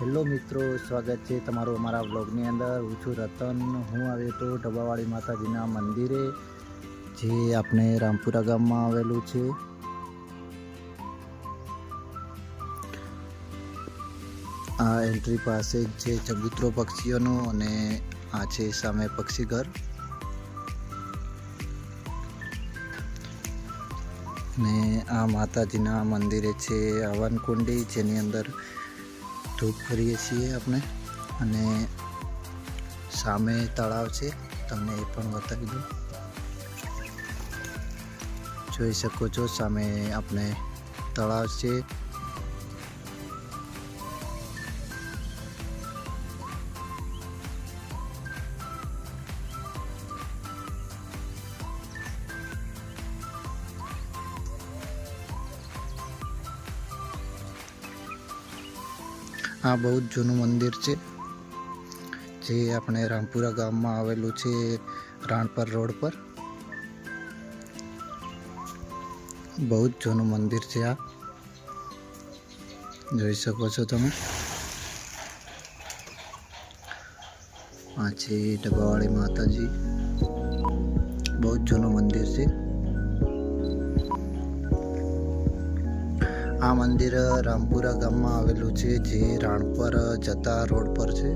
Hello મિત્રો, સ્વાગત છે તમારું અમારા વ્લોગની અંદર. હું છું રતન. હું આવ્યો તો ઢબાવાળી માતાજીના મંદિરે, જે આપણે રામપુરા ગામમાં આવેલું છે. આ એન્ટ્રી પાસે જ છે ચબૂતરો પક્ષીઓનો, અને આ છે સામે પક્ષી ઘર. ને આ માતાજીના મંદિરે છે હવનકુંડી, જેની અંદર ધૂપ કરીએ છીએ આપણે. અને સામે તળાવ છે, તમને એ પણ બતાવી દઉં. જોઈ શકો છો, સામે આપણે તળાવ છે. આ બહુ જ જૂનું મંદિર છે, જે આપણે રામપુરા ગામમાં આવેલું છે, રાણપર રોડ પર. બહુ જ જૂનું મંદિર છે. જોઈ શકો છો તમે. આ છે ઢબાવાળી માતાજી. બહુ જ જૂનું મંદિર છે. આ મંદિર રામપુરા ગામમાં આવેલું છે, જે રાણપર જતા રોડ પર છે.